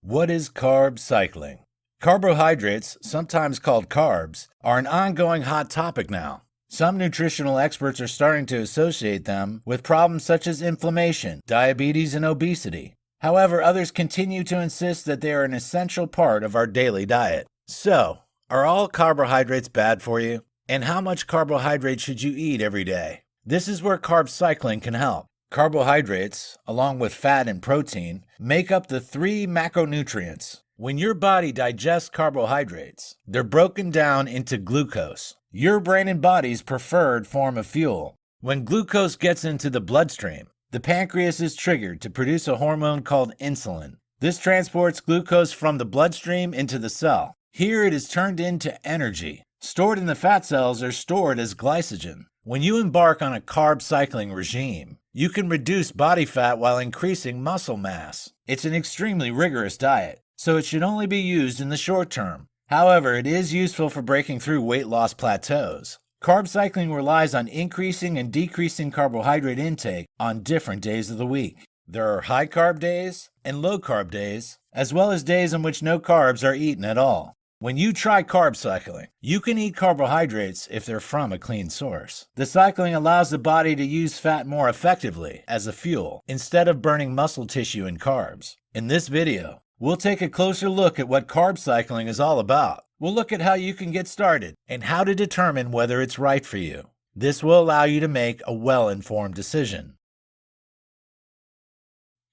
What is carb cycling? Carbohydrates, sometimes called carbs, are an ongoing hot topic now. Some nutritional experts are starting to associate them with problems such as inflammation, diabetes, and obesity. However, others continue to insist that they are an essential part of our daily diet. So, are all carbohydrates bad for you? And how much carbohydrate should you eat every day? This is where carb cycling can help. Carbohydrates, along with fat and protein, make up the three macronutrients. When your body digests carbohydrates, they're broken down into glucose, your brain and body's preferred form of fuel. When glucose gets into the bloodstream, the pancreas is triggered to produce a hormone called insulin. This transports glucose from the bloodstream into the cell. Here it is turned into energy. Stored in the fat cells are stored as glycogen. When you embark on a carb cycling regime, you can reduce body fat while increasing muscle mass. It's an extremely rigorous diet, so it should only be used in the short term. However, it is useful for breaking through weight loss plateaus. Carb cycling relies on increasing and decreasing carbohydrate intake on different days of the week. There are high-carb days and low-carb days, as well as days on which no carbs are eaten at all. When you try carb cycling, you can eat carbohydrates if they're from a clean source. The cycling allows the body to use fat more effectively as a fuel instead of burning muscle tissue and carbs. In this video, we'll take a closer look at what carb cycling is all about. We'll look at how you can get started and how to determine whether it's right for you. This will allow you to make a well-informed decision.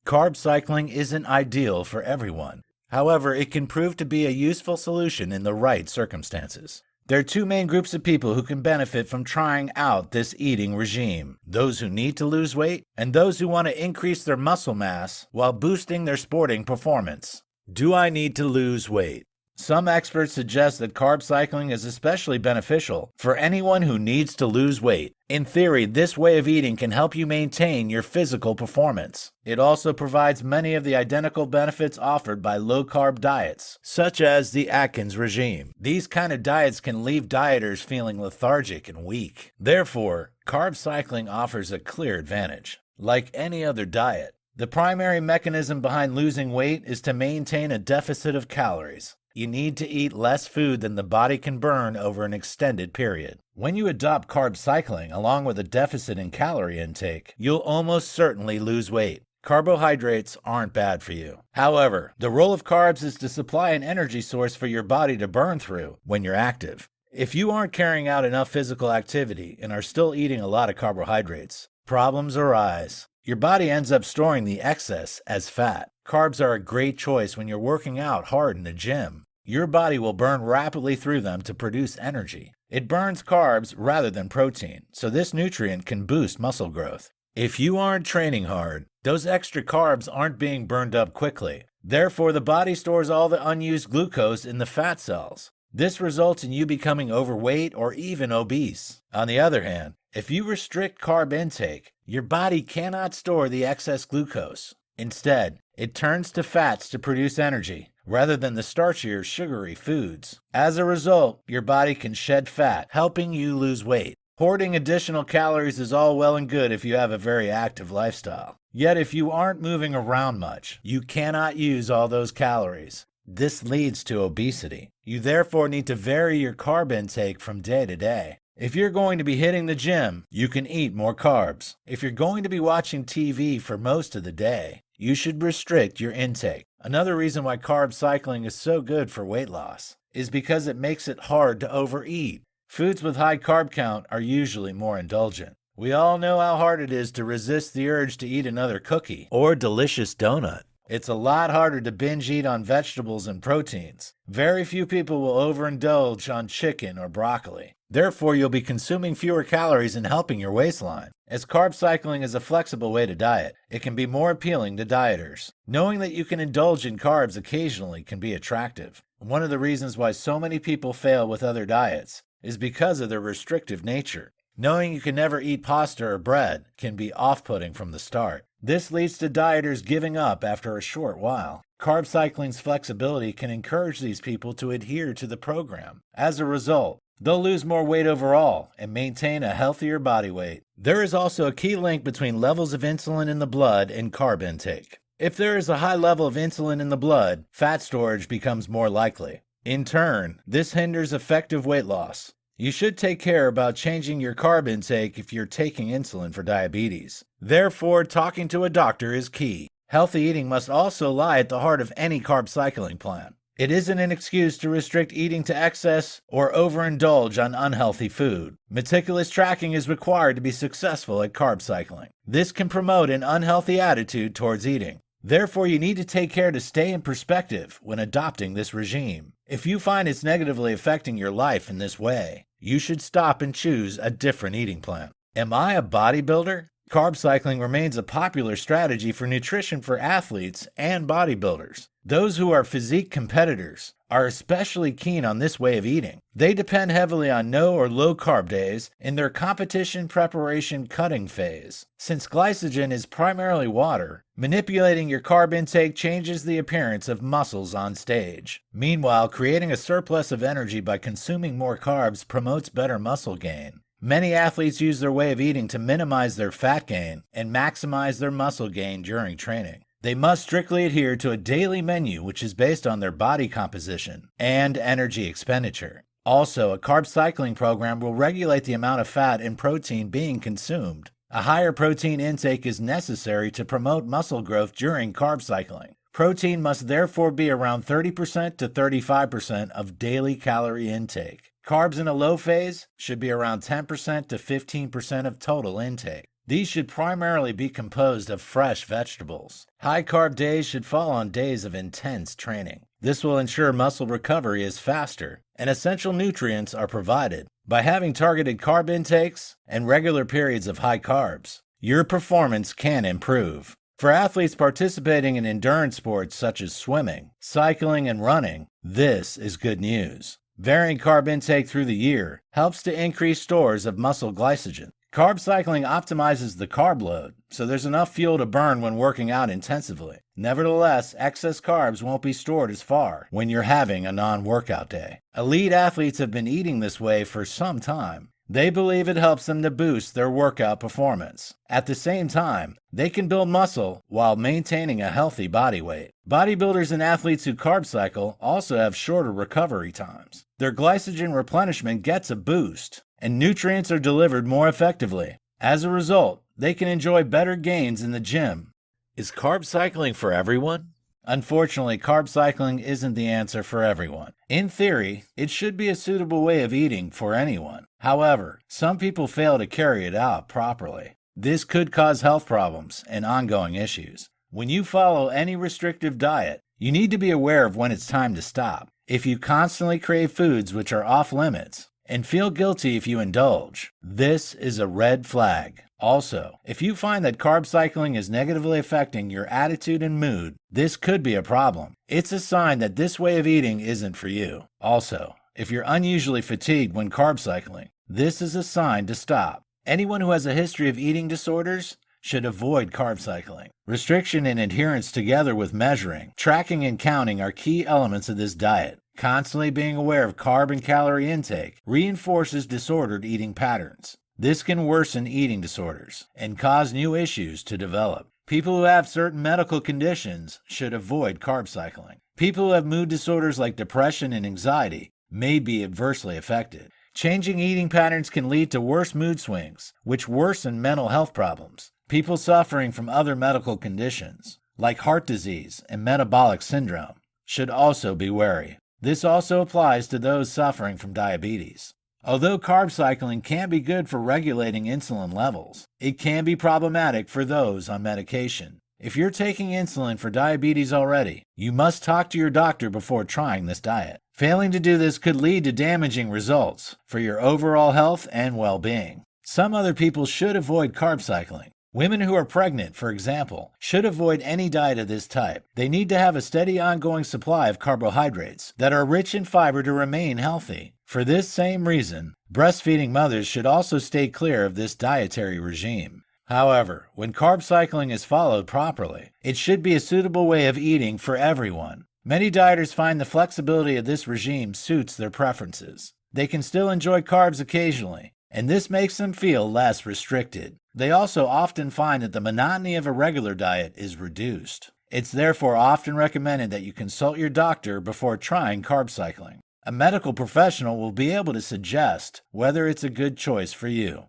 Carb cycling isn't ideal for everyone. However, it can prove to be a useful solution in the right circumstances. There are two main groups of people who can benefit from trying out this eating regime: those who need to lose weight and those who want to increase their muscle mass while boosting their sporting performance. Do I need to lose weight? Some experts suggest that carb cycling is especially beneficial for anyone who needs to lose weight. In theory, this way of eating can help you maintain your physical performance. It also provides many of the identical benefits offered by low-carb diets, such as the Atkins regime. These kind of diets can leave dieters feeling lethargic and weak. Therefore, carb cycling offers a clear advantage. Like any other diet, the primary mechanism behind losing weight is to maintain a deficit of calories. You need to eat less food than the body can burn over an extended period. When you adopt carb cycling along with a deficit in calorie intake, you'll almost certainly lose weight. Carbohydrates aren't bad for you. However, the role of carbs is to supply an energy source for your body to burn through when you're active. If you aren't carrying out enough physical activity and are still eating a lot of carbohydrates, problems arise. Your body ends up storing the excess as fat. Carbs are a great choice when you're working out hard in the gym. Your body will burn rapidly through them to produce energy. It burns carbs rather than protein, so this nutrient can boost muscle growth. If you aren't training hard, those extra carbs aren't being burned up quickly. Therefore, the body stores all the unused glucose in the fat cells. This results in you becoming overweight or even obese. On the other hand, if you restrict carb intake, your body cannot store the excess glucose. Instead, it turns to fats to produce energy, rather than the starchier, sugary foods. As a result, your body can shed fat, helping you lose weight. Hoarding additional calories is all well and good if you have a very active lifestyle. Yet if you aren't moving around much, you cannot use all those calories. This leads to obesity. You therefore need to vary your carb intake from day to day. If you're going to be hitting the gym, you can eat more carbs. If you're going to be watching TV for most of the day, you should restrict your intake. Another reason why carb cycling is so good for weight loss is because it makes it hard to overeat. Foods with high carb count are usually more indulgent. We all know how hard it is to resist the urge to eat another cookie or delicious donut. It's a lot harder to binge eat on vegetables and proteins. Very few people will overindulge on chicken or broccoli. Therefore, you'll be consuming fewer calories and helping your waistline. As carb cycling is a flexible way to diet, it can be more appealing to dieters. Knowing that you can indulge in carbs occasionally can be attractive. One of the reasons why so many people fail with other diets is because of their restrictive nature. Knowing you can never eat pasta or bread can be off-putting from the start. This leads to dieters giving up after a short while. Carb cycling's flexibility can encourage these people to adhere to the program. As a result, they'll lose more weight overall and maintain a healthier body weight. There is also a key link between levels of insulin in the blood and carb intake. If there is a high level of insulin in the blood, fat storage becomes more likely. In turn, this hinders effective weight loss. You should take care about changing your carb intake if you're taking insulin for diabetes. Therefore, talking to a doctor is key. Healthy eating must also lie at the heart of any carb cycling plan. It isn't an excuse to restrict eating to excess or overindulge on unhealthy food. Meticulous tracking is required to be successful at carb cycling. This can promote an unhealthy attitude towards eating. Therefore, you need to take care to stay in perspective when adopting this regime. If you find it's negatively affecting your life in this way, you should stop and choose a different eating plan. Am I a bodybuilder? Carb cycling remains a popular strategy for nutrition for athletes and bodybuilders. Those who are physique competitors are especially keen on this way of eating. They depend heavily on no or low carb days in their competition preparation cutting phase. Since glycogen is primarily water, manipulating your carb intake changes the appearance of muscles on stage. Meanwhile, creating a surplus of energy by consuming more carbs promotes better muscle gain. Many athletes use their way of eating to minimize their fat gain and maximize their muscle gain during training. They must strictly adhere to a daily menu which is based on their body composition and energy expenditure. Also, a carb cycling program will regulate the amount of fat and protein being consumed. A higher protein intake is necessary to promote muscle growth during carb cycling. Protein must therefore be around 30% to 35% of daily calorie intake. Carbs in a low phase should be around 10% to 15% of total intake. These should primarily be composed of fresh vegetables. High-carb days should fall on days of intense training. This will ensure muscle recovery is faster and essential nutrients are provided. By having targeted carb intakes and regular periods of high carbs, your performance can improve. For athletes participating in endurance sports such as swimming, cycling, and running, this is good news. Varying carb intake through the year helps to increase stores of muscle glycogen. Carb cycling optimizes the carb load, so there's enough fuel to burn when working out intensively. Nevertheless, excess carbs won't be stored as far when you're having a non-workout day. Elite athletes have been eating this way for some time. They believe it helps them to boost their workout performance. At the same time, they can build muscle while maintaining a healthy body weight. Bodybuilders and athletes who carb cycle also have shorter recovery times. Their glycogen replenishment gets a boost, and nutrients are delivered more effectively. As a result, they can enjoy better gains in the gym. Is carb cycling for everyone? Unfortunately, carb cycling isn't the answer for everyone. In theory, it should be a suitable way of eating for anyone. However, some people fail to carry it out properly. This could cause health problems and ongoing issues. When you follow any restrictive diet, you need to be aware of when it's time to stop. If you constantly crave foods which are off limits, and feel guilty if you indulge, this is a red flag. Also, if you find that carb cycling is negatively affecting your attitude and mood, this could be a problem. It's a sign that this way of eating isn't for you. Also, if you're unusually fatigued when carb cycling, this is a sign to stop. Anyone who has a history of eating disorders should avoid carb cycling. Restriction and adherence together with measuring, tracking, and counting are key elements of this diet. Constantly being aware of carb and calorie intake reinforces disordered eating patterns. This can worsen eating disorders and cause new issues to develop. People who have certain medical conditions should avoid carb cycling. People who have mood disorders like depression and anxiety may be adversely affected. Changing eating patterns can lead to worse mood swings, which worsen mental health problems. People suffering from other medical conditions, like heart disease and metabolic syndrome, should also be wary. This also applies to those suffering from diabetes. Although carb cycling can be good for regulating insulin levels, it can be problematic for those on medication. If you're taking insulin for diabetes already, you must talk to your doctor before trying this diet. Failing to do this could lead to damaging results for your overall health and well-being. Some other people should avoid carb cycling. Women who are pregnant, for example, should avoid any diet of this type. They need to have a steady ongoing supply of carbohydrates that are rich in fiber to remain healthy. For this same reason, breastfeeding mothers should also stay clear of this dietary regime. However, when carb cycling is followed properly, it should be a suitable way of eating for everyone. Many dieters find the flexibility of this regime suits their preferences. They can still enjoy carbs occasionally, and this makes them feel less restricted. They also often find that the monotony of a regular diet is reduced. It's therefore often recommended that you consult your doctor before trying carb cycling. A medical professional will be able to suggest whether it's a good choice for you.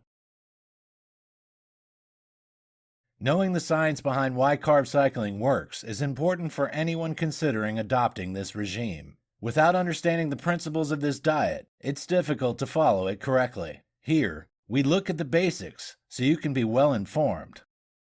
Knowing the science behind why carb cycling works is important for anyone considering adopting this regime. Without understanding the principles of this diet, it's difficult to follow it correctly. Here, we look at the basics so you can be well informed.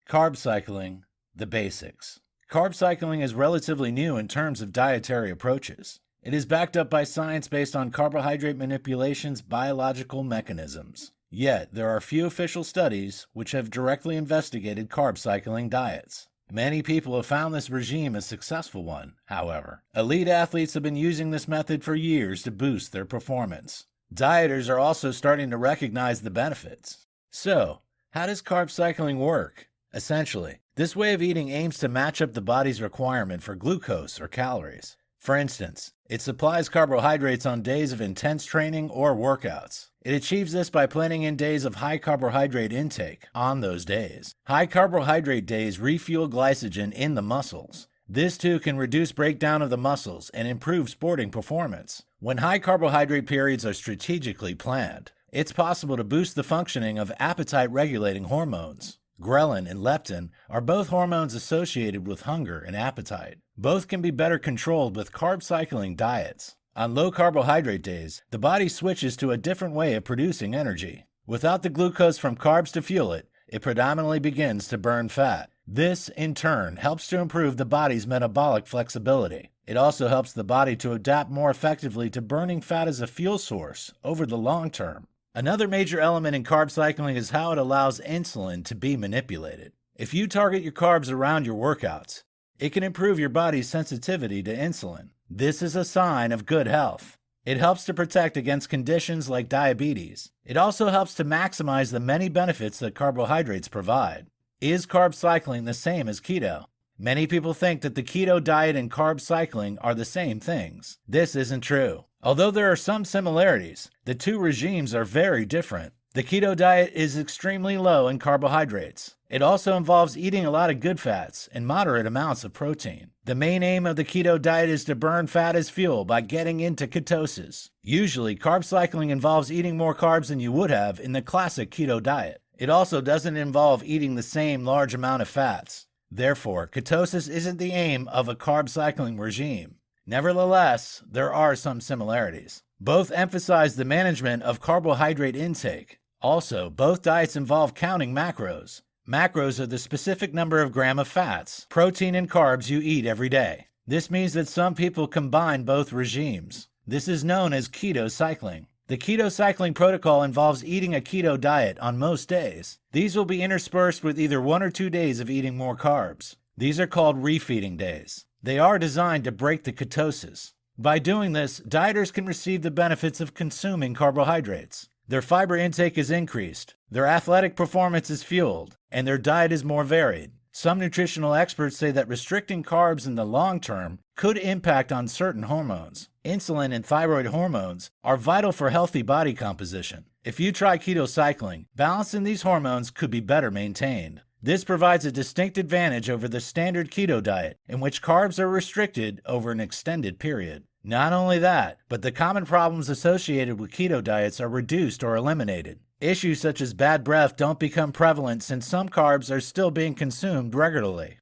Carb cycling, the basics. Carb cycling is relatively new in terms of dietary approaches. It is backed up by science based on carbohydrate manipulation's biological mechanisms. Yet, there are few official studies which have directly investigated carb cycling diets. Many people have found this regime a successful one, however. Elite athletes have been using this method for years to boost their performance. Dieters are also starting to recognize the benefits. So, how does carb cycling work? Essentially, this way of eating aims to match up the body's requirement for glucose or calories. For instance, it supplies carbohydrates on days of intense training or workouts. It achieves this by planning in days of high carbohydrate intake on those days. High carbohydrate days refuel glycogen in the muscles. This too can reduce breakdown of the muscles and improve sporting performance. When high carbohydrate periods are strategically planned, it's possible to boost the functioning of appetite-regulating hormones. Ghrelin and leptin are both hormones associated with hunger and appetite. Both can be better controlled with carb cycling diets. On low carbohydrate days, the body switches to a different way of producing energy. Without the glucose from carbs to fuel it, it predominantly begins to burn fat. This, in turn, helps to improve the body's metabolic flexibility. It also helps the body to adapt more effectively to burning fat as a fuel source over the long term. Another major element in carb cycling is how it allows insulin to be manipulated. If you target your carbs around your workouts, it can improve your body's sensitivity to insulin. This is a sign of good health. It helps to protect against conditions like diabetes. It also helps to maximize the many benefits that carbohydrates provide. Is carb cycling the same as keto? Many people think that the keto diet and carb cycling are the same things. This isn't true. Although there are some similarities, the two regimes are very different. The keto diet is extremely low in carbohydrates. It also involves eating a lot of good fats and moderate amounts of protein. The main aim of the keto diet is to burn fat as fuel by getting into ketosis. Usually, carb cycling involves eating more carbs than you would have in the classic keto diet. It also doesn't involve eating the same large amount of fats. Therefore, ketosis isn't the aim of a carb cycling regime. Nevertheless, there are some similarities. Both emphasize the management of carbohydrate intake. Also, both diets involve counting macros. Macros are the specific number of grams of fats, protein, and carbs you eat every day. This means that some people combine both regimes. This is known as keto cycling. The keto cycling protocol involves eating a keto diet on most days. These will be interspersed with either 1 or 2 days of eating more carbs. These are called refeeding days. They are designed to break the ketosis. By doing this, dieters can receive the benefits of consuming carbohydrates. Their fiber intake is increased, their athletic performance is fueled, and their diet is more varied. Some nutritional experts say that restricting carbs in the long term could impact on certain hormones. Insulin and thyroid hormones are vital for healthy body composition. If you try keto cycling, balance in these hormones could be better maintained. This provides a distinct advantage over the standard keto diet, in which carbs are restricted over an extended period. Not only that, but the common problems associated with keto diets are reduced or eliminated. Issues such as bad breath don't become prevalent since some carbs are still being consumed regularly.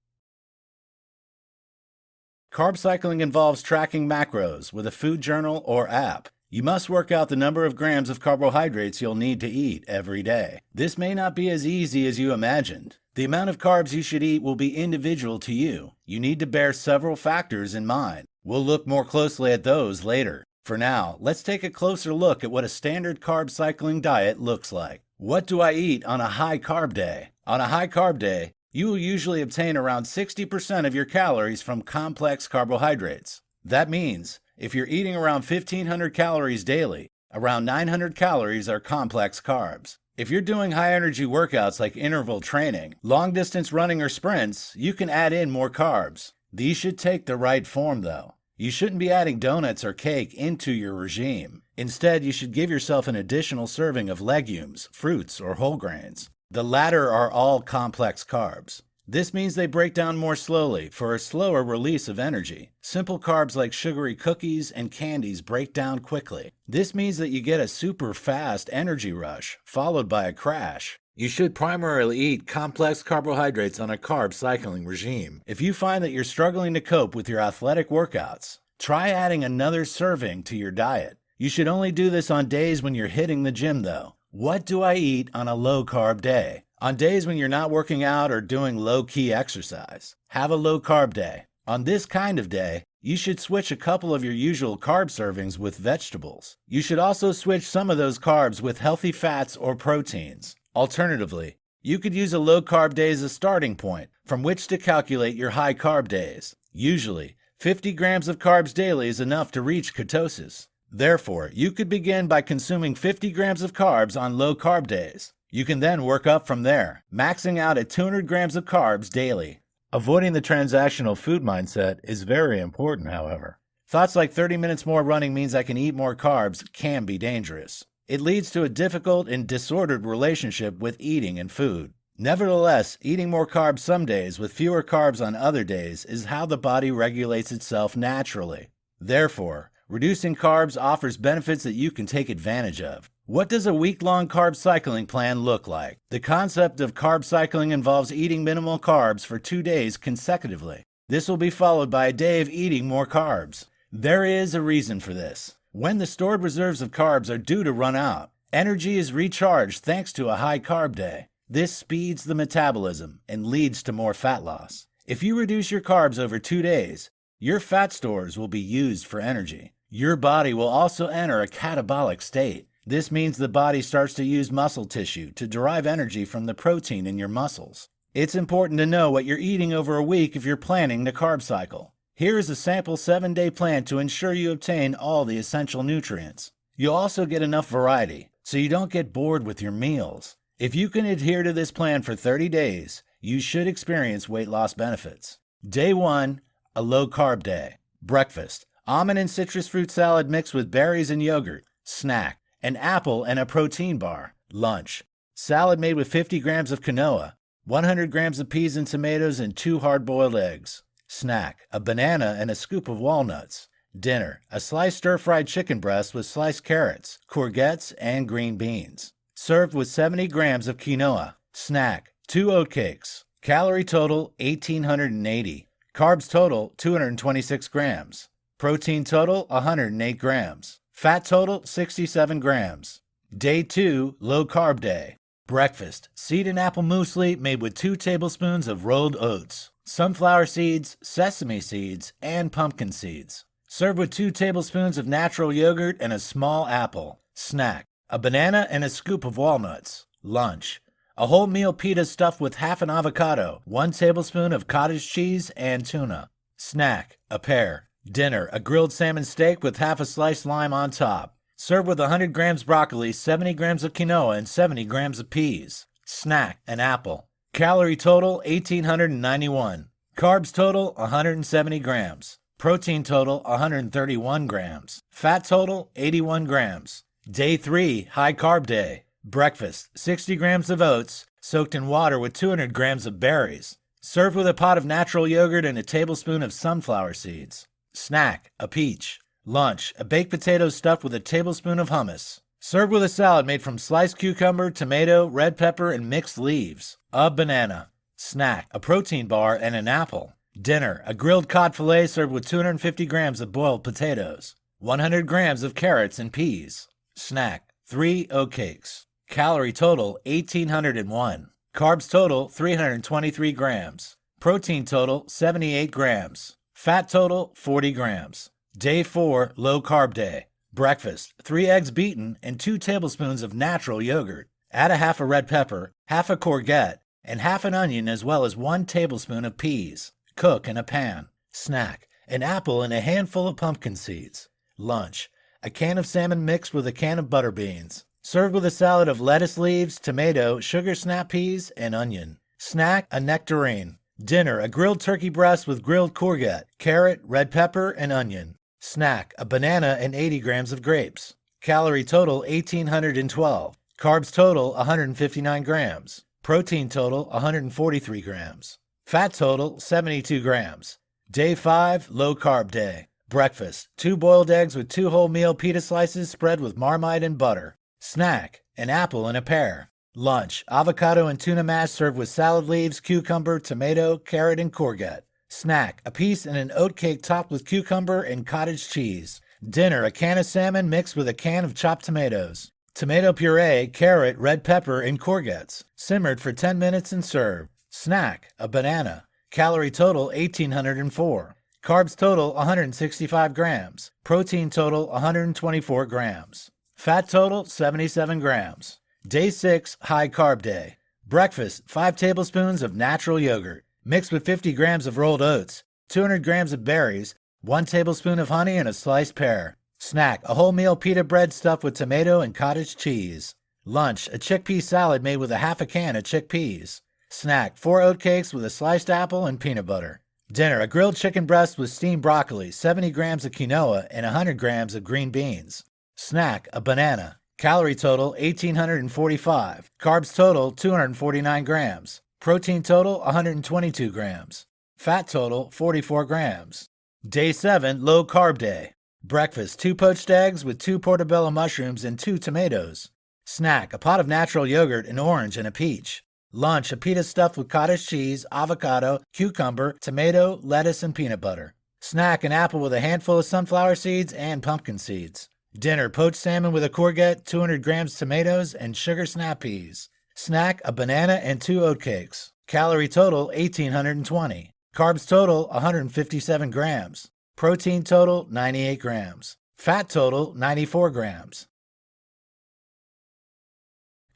Carb cycling involves tracking macros with a food journal or app. You must work out the number of grams of carbohydrates you'll need to eat every day. This may not be as easy as you imagined. The amount of carbs you should eat will be individual to you. You need to bear several factors in mind. We'll look more closely at those later. For now, let's take a closer look at what a standard carb cycling diet looks like. What do I eat on a high-carb day? On a high-carb day, you will usually obtain around 60% of your calories from complex carbohydrates. That means, if you're eating around 1,500 calories daily, around 900 calories are complex carbs. If you're doing high-energy workouts like interval training, long-distance running, or sprints, you can add in more carbs. These should take the right form, though. You shouldn't be adding donuts or cake into your regime. Instead, you should give yourself an additional serving of legumes, fruits, or whole grains. The latter are all complex carbs. This means they break down more slowly for a slower release of energy. Simple carbs like sugary cookies and candies break down quickly. This means that you get a super fast energy rush, followed by a crash. You should primarily eat complex carbohydrates on a carb cycling regime. If you find that you're struggling to cope with your athletic workouts, try adding another serving to your diet. You should only do this on days when you're hitting the gym though. What do I eat on a low-carb day? On days when you're not working out or doing low-key exercise, have a low-carb day. On this kind of day, you should switch a couple of your usual carb servings with vegetables. You should also switch some of those carbs with healthy fats or proteins. Alternatively, you could use a low-carb day as a starting point from which to calculate your high-carb days. Usually, 50 grams of carbs daily is enough to reach ketosis. Therefore, you could begin by consuming 50 grams of carbs on low-carb days. You can then work up from there, maxing out at 200 grams of carbs daily. Avoiding the transactional food mindset is very important, however. Thoughts like 30 minutes more running means I can eat more carbs can be dangerous. It leads to a difficult and disordered relationship with eating and food. Nevertheless, eating more carbs some days with fewer carbs on other days is how the body regulates itself naturally. Therefore, reducing carbs offers benefits that you can take advantage of. What does a week-long carb cycling plan look like? The concept of carb cycling involves eating minimal carbs for 2 days consecutively. This will be followed by a day of eating more carbs. There is a reason for this. When the stored reserves of carbs are due to run out, energy is recharged thanks to a high-carb day. This speeds the metabolism and leads to more fat loss. If you reduce your carbs over 2 days, your fat stores will be used for energy. Your body will also enter a catabolic state. This means the body starts to use muscle tissue to derive energy from the protein in your muscles. It's important to know what you're eating over a week if you're planning the carb cycle. Here is a sample 7-day plan to ensure you obtain all the essential nutrients. You'll also get enough variety, so you don't get bored with your meals. If you can adhere to this plan for 30 days, you should experience weight loss benefits. Day 1, a low-carb day. Breakfast: almond and citrus fruit salad mixed with berries and yogurt. Snack: an apple and a protein bar. Lunch: salad made with 50 grams of quinoa, 100 grams of peas and tomatoes, and 2 hard-boiled eggs. Snack: a banana and a scoop of walnuts. Dinner: a sliced stir-fried chicken breast with sliced carrots, courgettes, and green beans. Served with 70 grams of quinoa. Snack: 2 oatcakes. Calorie total 1,880. Carbs total 226 grams. Protein total 108 grams. Fat total 67 grams. Day 2, low-carb day. Breakfast: seed and apple muesli made with 2 tablespoons of rolled oats, sunflower seeds, sesame seeds, and pumpkin seeds. Served with 2 tablespoons of natural yogurt and a small apple. Snack: a banana and a scoop of walnuts. Lunch: a wholemeal pita stuffed with half an avocado, 1 tablespoon of cottage cheese, and tuna. Snack: a pear. Dinner: a grilled salmon steak with half a sliced lime on top. Served with 100 grams broccoli, 70 grams of quinoa, and 70 grams of peas. Snack: an apple. Calorie total 1,891. Carbs total 170 grams. Protein total 131 grams. Fat total 81 grams. Day 3, high-carb day. Breakfast: 60 grams of oats soaked in water with 200 grams of berries. Served with a pot of natural yogurt and a tablespoon of sunflower seeds. Snack: a peach. Lunch: a baked potato stuffed with a tablespoon of hummus. Served with a salad made from sliced cucumber, tomato, red pepper, and mixed leaves. A banana. Snack: a protein bar and an apple. Dinner: a grilled cod fillet served with 250 grams of boiled potatoes, 100 grams of carrots and peas. Snack: 3 oatcakes. Calorie total 1,801. Carbs total 323 grams. Protein total 78 grams. Fat total 40 grams. Day 4, low-carb day. Breakfast: 3 eggs beaten and 2 tablespoons of natural yogurt. Add a half a red pepper, half a courgette, and half an onion, as well as 1 tablespoon of peas. Cook in a pan. Snack: an apple and a handful of pumpkin seeds. Lunch: a can of salmon mixed with a can of butter beans. Served with a salad of lettuce leaves, tomato, sugar snap peas, and onion. Snack: a nectarine. Dinner: a grilled turkey breast with grilled courgette, carrot, red pepper, and onion. Snack: a banana and 80 grams of grapes. Calorie total 1,812. Carbs total 159 grams. Protein total 143 grams. Fat total, 72 grams. Day 5, low-carb day. Breakfast, 2 boiled eggs with 2 wholemeal pita slices spread with Marmite and butter. Snack, an apple and a pear. Lunch, avocado and tuna mash served with salad leaves, cucumber, tomato, carrot, and courgette. Snack, a piece and an oat cake topped with cucumber and cottage cheese. Dinner, a can of salmon mixed with a can of chopped tomatoes. Tomato puree, carrot, red pepper, and courgettes. Simmered for 10 minutes and served. Snack, a banana. Calorie total, 1,804. Carbs total, 165 grams. Protein total, 124 grams. Fat total, 77 grams. Day 6, high-carb day. Breakfast, 5 tablespoons of natural yogurt, mixed with 50 grams of rolled oats, 200 grams of berries, 1 tablespoon of honey, and a sliced pear. Snack, a wholemeal pita bread stuffed with tomato and cottage cheese. Lunch, a chickpea salad made with a half a can of chickpeas. Snack, 4 oat cakes with a sliced apple and peanut butter. Dinner, a grilled chicken breast with steamed broccoli, 70 grams of quinoa, and 100 grams of green beans. Snack, a banana. Calorie total, 1,845. Carbs total, 249 grams. Protein total, 122 grams. Fat total, 44 grams. Day 7, low-carb day. Breakfast, 2 poached eggs with 2 portobello mushrooms and 2 tomatoes. Snack, a pot of natural yogurt, an orange, and a peach. Lunch, a pita stuffed with cottage cheese, avocado, cucumber, tomato, lettuce, and peanut butter. Snack, an apple with a handful of sunflower seeds and pumpkin seeds. Dinner, poached salmon with a courgette, 200 grams tomatoes, and sugar snap peas. Snack, a banana and 2 oat cakes. Calorie total, 1,820. Carbs total, 157 grams. Protein total, 98 grams. Fat total, 94 grams.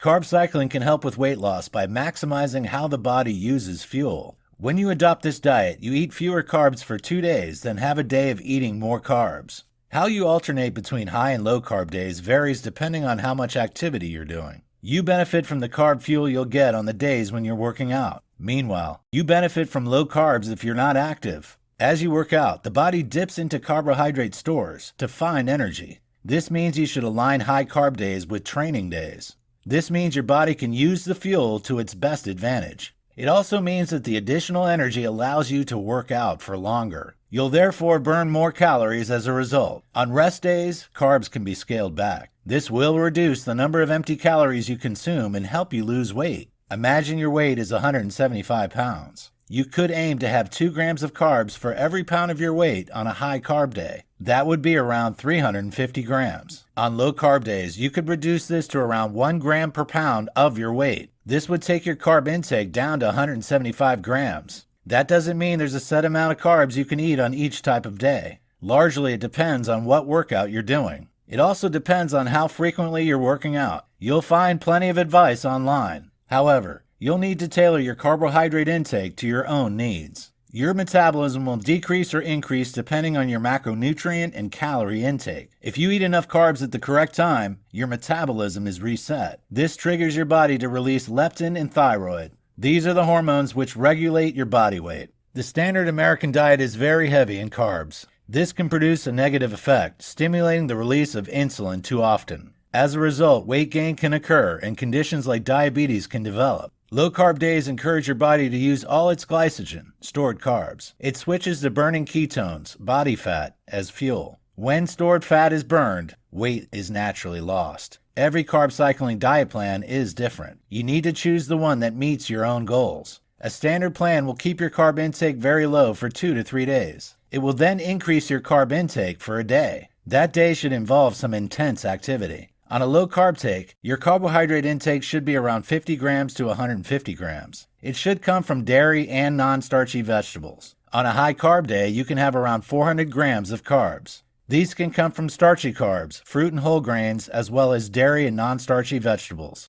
Carb cycling can help with weight loss by maximizing how the body uses fuel. When you adopt this diet, you eat fewer carbs for 2 days, then have a day of eating more carbs. How you alternate between high and low carb days varies depending on how much activity you're doing. You benefit from the carb fuel you'll get on the days when you're working out. Meanwhile, you benefit from low carbs if you're not active. As you work out, the body dips into carbohydrate stores to find energy. This means you should align high carb days with training days. This means your body can use the fuel to its best advantage. It also means that the additional energy allows you to work out for longer. You'll therefore burn more calories as a result. On rest days, carbs can be scaled back. This will reduce the number of empty calories you consume and help you lose weight. Imagine your weight is 175 pounds. You could aim to have 2 grams of carbs for every pound of your weight on a high carb day. That would be around 350 grams. On low carb days, you could reduce this to around 1 gram per pound of your weight. This would take your carb intake down to 175 grams. That doesn't mean there's a set amount of carbs you can eat on each type of day. Largely, it depends on what workout you're doing. It also depends on how frequently you're working out. You'll find plenty of advice online. However, you'll need to tailor your carbohydrate intake to your own needs. Your metabolism will decrease or increase depending on your macronutrient and calorie intake. If you eat enough carbs at the correct time, your metabolism is reset. This triggers your body to release leptin and thyroid. These are the hormones which regulate your body weight. The standard American diet is very heavy in carbs. This can produce a negative effect, stimulating the release of insulin too often. As a result, weight gain can occur and conditions like diabetes can develop. Low-carb days encourage your body to use all its glycogen, stored carbs. It switches to burning ketones, body fat, as fuel. When stored fat is burned, weight is naturally lost. Every carb cycling diet plan is different. You need to choose the one that meets your own goals. A standard plan will keep your carb intake very low for 2 to 3 days. It will then increase your carb intake for a day. That day should involve some intense activity. On a low-carb take, your carbohydrate intake should be around 50 grams to 150 grams. It should come from dairy and non-starchy vegetables. On a high-carb day, you can have around 400 grams of carbs. These can come from starchy carbs, fruit and whole grains, as well as dairy and non-starchy vegetables.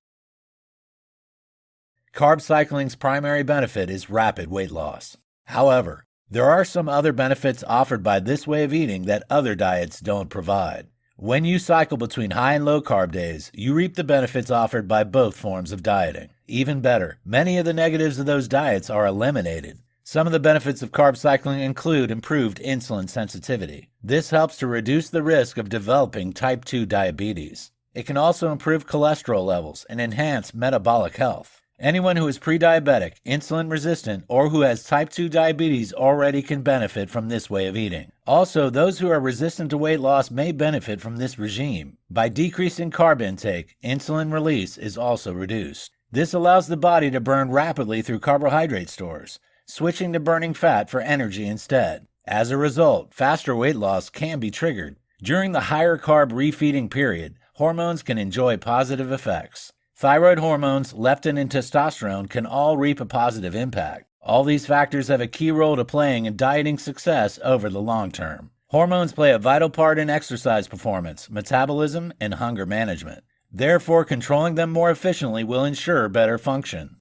Carb cycling's primary benefit is rapid weight loss. However, there are some other benefits offered by this way of eating that other diets don't provide. When you cycle between high and low carb days, you reap the benefits offered by both forms of dieting. Even better, many of the negatives of those diets are eliminated. Some of the benefits of carb cycling include improved insulin sensitivity. This helps to reduce the risk of developing type 2 diabetes. It can also improve cholesterol levels and enhance metabolic health. Anyone who is pre-diabetic, insulin resistant, or who has type 2 diabetes already can benefit from this way of eating. Also, those who are resistant to weight loss may benefit from this regime. By decreasing carb intake, insulin release is also reduced. This allows the body to burn rapidly through carbohydrate stores, switching to burning fat for energy instead. As a result, faster weight loss can be triggered. During the higher carb refeeding period, hormones can enjoy positive effects. Thyroid hormones, leptin, and testosterone can all reap a positive impact. All these factors have a key role to playing in dieting success over the long term. Hormones play a vital part in exercise performance, metabolism, and hunger management. Therefore, controlling them more efficiently will ensure better function.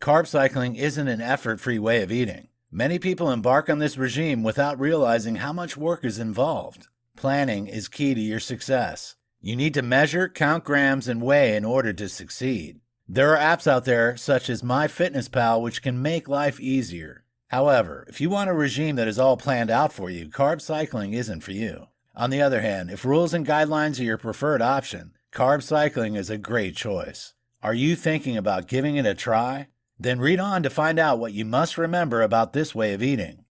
Carb cycling isn't an effort-free way of eating. Many people embark on this regime without realizing how much work is involved. Planning is key to your success. You need to measure, count grams, and weigh in order to succeed. There are apps out there such as MyFitnessPal which can make life easier. However, if you want a regime that is all planned out for you, carb cycling isn't for you. On the other hand, if rules and guidelines are your preferred option, carb cycling is a great choice. Are you thinking about giving it a try? Then read on to find out what you must remember about this way of eating.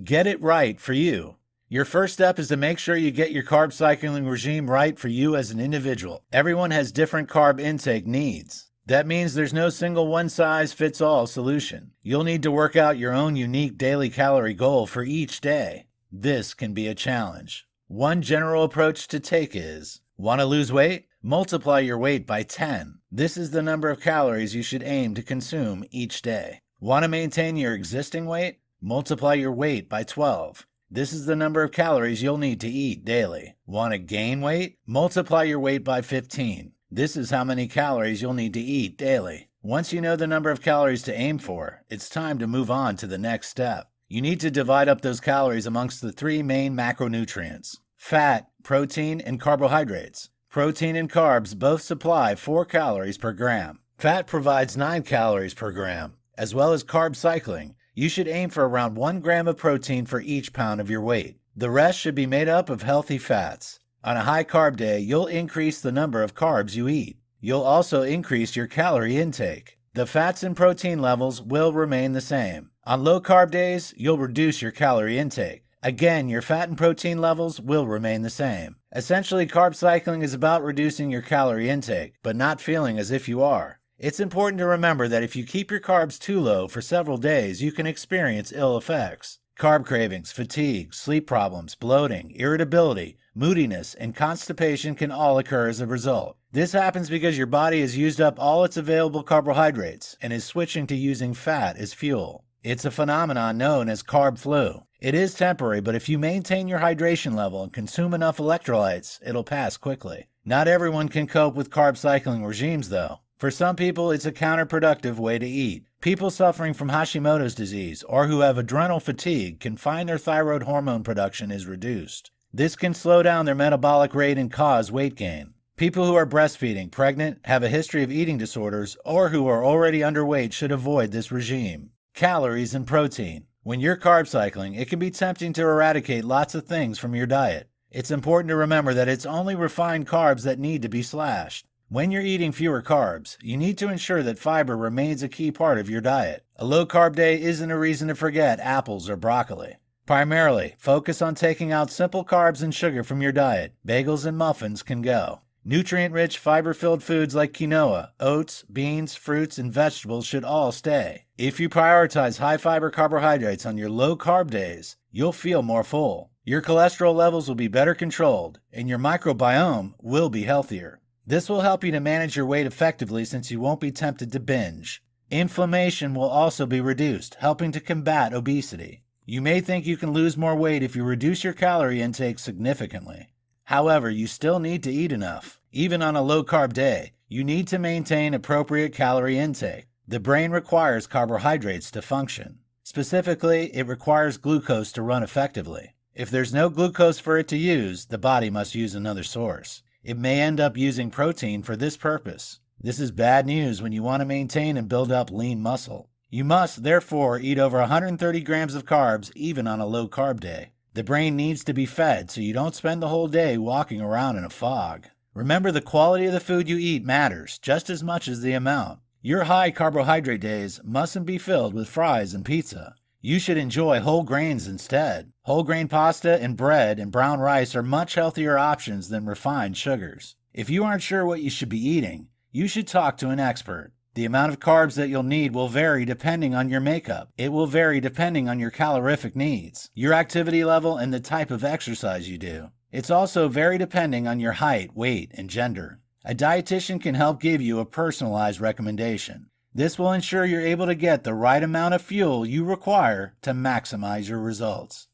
Get it right for you. Your first step is to make sure you get your carb cycling regime right for you as an individual. Everyone has different carb intake needs. That means there's no single one-size-fits-all solution. You'll need to work out your own unique daily calorie goal for each day. This can be a challenge. One general approach to take is, want to lose weight? Multiply your weight by 10. This is the number of calories you should aim to consume each day. Want to maintain your existing weight? Multiply your weight by 12. This is the number of calories you'll need to eat daily. Want to gain weight? Multiply your weight by 15. This is how many calories you'll need to eat daily. Once you know the number of calories to aim for, it's time to move on to the next step. You need to divide up those calories amongst the three main macronutrients: fat, protein, and carbohydrates. Protein and carbs both supply 4 calories per gram. Fat provides 9 calories per gram. As well as carb cycling, you should aim for around 1 gram of protein for each pound of your weight. The rest should be made up of healthy fats. On a high-carb day, you'll increase the number of carbs you eat. You'll also increase your calorie intake. The fats and protein levels will remain the same. On low-carb days, you'll reduce your calorie intake. Again, your fat and protein levels will remain the same. Essentially, carb cycling is about reducing your calorie intake, but not feeling as if you are. It's important to remember that if you keep your carbs too low for several days, you can experience ill effects. Carb cravings, fatigue, sleep problems, bloating, irritability, moodiness, and constipation can all occur as a result. This happens because your body has used up all its available carbohydrates and is switching to using fat as fuel. It's a phenomenon known as carb flu. It is temporary, but if you maintain your hydration level and consume enough electrolytes, it'll pass quickly. Not everyone can cope with carb cycling regimes, though. For some people, it's a counterproductive way to eat. People suffering from Hashimoto's disease or who have adrenal fatigue can find their thyroid hormone production is reduced. This can slow down their metabolic rate and cause weight gain. People who are breastfeeding, pregnant, have a history of eating disorders, or who are already underweight should avoid this regime. Calories and protein. When you're carb cycling, it can be tempting to eradicate lots of things from your diet. It's important to remember that it's only refined carbs that need to be slashed. When you're eating fewer carbs, you need to ensure that fiber remains a key part of your diet. A low-carb day isn't a reason to forget apples or broccoli. Primarily, focus on taking out simple carbs and sugar from your diet. Bagels and muffins can go. Nutrient-rich, fiber-filled foods like quinoa, oats, beans, fruits, and vegetables should all stay. If you prioritize high-fiber carbohydrates on your low-carb days, you'll feel more full. Your cholesterol levels will be better controlled, and your microbiome will be healthier. This will help you to manage your weight effectively since you won't be tempted to binge. Inflammation will also be reduced, helping to combat obesity. You may think you can lose more weight if you reduce your calorie intake significantly. However, you still need to eat enough. Even on a low-carb day, you need to maintain appropriate calorie intake. The brain requires carbohydrates to function. Specifically, it requires glucose to run effectively. If there's no glucose for it to use, the body must use another source. It may end up using protein for this purpose. This is bad news when you want to maintain and build up lean muscle. You must, therefore, eat over 130 grams of carbs even on a low-carb day. The brain needs to be fed so you don't spend the whole day walking around in a fog. Remember, the quality of the food you eat matters just as much as the amount. Your high carbohydrate days mustn't be filled with fries and pizza. You should enjoy whole grains instead. Whole grain pasta and bread and brown rice are much healthier options than refined sugars. If you aren't sure what you should be eating, you should talk to an expert. The amount of carbs that you'll need will vary depending on your makeup. It will vary depending on your calorific needs, your activity level, and the type of exercise you do. It's also very depending on your height, weight, and gender. A dietitian can help give you a personalized recommendation. This will ensure you're able to get the right amount of fuel you require to maximize your results.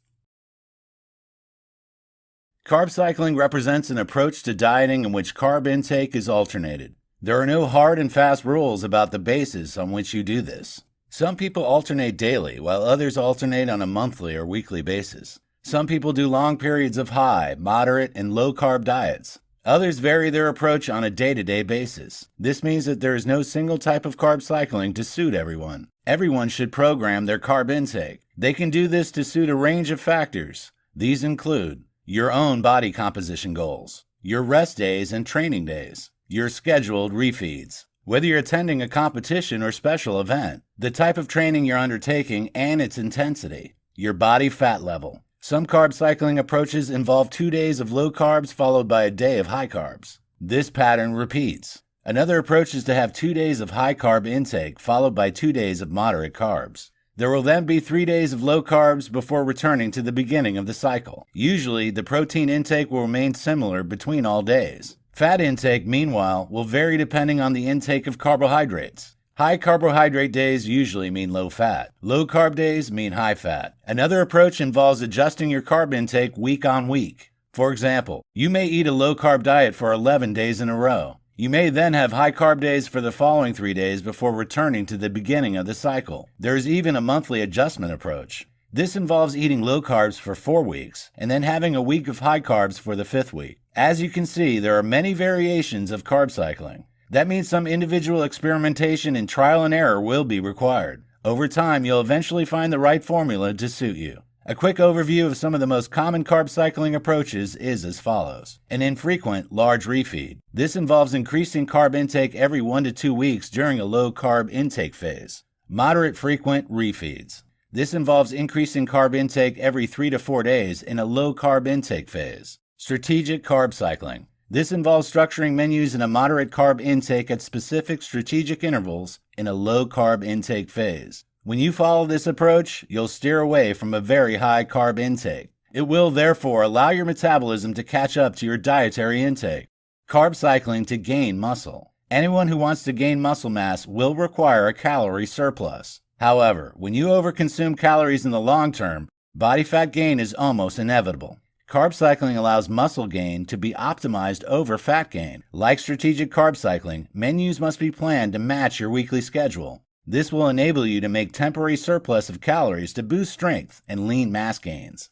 Carb cycling represents an approach to dieting in which carb intake is alternated. There are no hard and fast rules about the basis on which you do this. Some people alternate daily, while others alternate on a monthly or weekly basis. Some people do long periods of high, moderate, and low-carb diets. Others vary their approach on a day-to-day basis. This means that there is no single type of carb cycling to suit everyone. Everyone should program their carb intake. They can do this to suit a range of factors. These include your own body composition goals, your rest days and training days, your scheduled refeeds, whether you're attending a competition or special event, the type of training you're undertaking and its intensity, your body fat level. Some carb cycling approaches involve 2 days of low carbs followed by a day of high carbs. This pattern repeats. Another approach is to have 2 days of high carb intake followed by 2 days of moderate carbs. There will then be 3 days of low carbs before returning to the beginning of the cycle. Usually, the protein intake will remain similar between all days. Fat intake, meanwhile, will vary depending on the intake of carbohydrates. High carbohydrate days usually mean low fat. Low carb days mean high fat. Another approach involves adjusting your carb intake week on week. For example, you may eat a low carb diet for 11 days in a row. You may then have high carb days for the following 3 days before returning to the beginning of the cycle. There is even a monthly adjustment approach. This involves eating low carbs for 4 weeks and then having a week of high carbs for the 5th week. As you can see, there are many variations of carb cycling. That means some individual experimentation and trial and error will be required. Over time, you'll eventually find the right formula to suit you. A quick overview of some of the most common carb cycling approaches is as follows. An infrequent, large refeed. This involves increasing carb intake every 1 to 2 weeks during a low carb intake phase. Moderate frequent refeeds. This involves increasing carb intake every 3 to 4 days in a low carb intake phase. Strategic carb cycling. This involves structuring menus in a moderate carb intake at specific strategic intervals in a low carb intake phase. When you follow this approach, you'll steer away from a very high carb intake. It will therefore allow your metabolism to catch up to your dietary intake. Carb cycling to gain muscle. Anyone who wants to gain muscle mass will require a calorie surplus. However, when you overconsume calories in the long term, body fat gain is almost inevitable. Carb cycling allows muscle gain to be optimized over fat gain. Like strategic carb cycling, menus must be planned to match your weekly schedule. This will enable you to make temporary surplus of calories to boost strength and lean mass gains.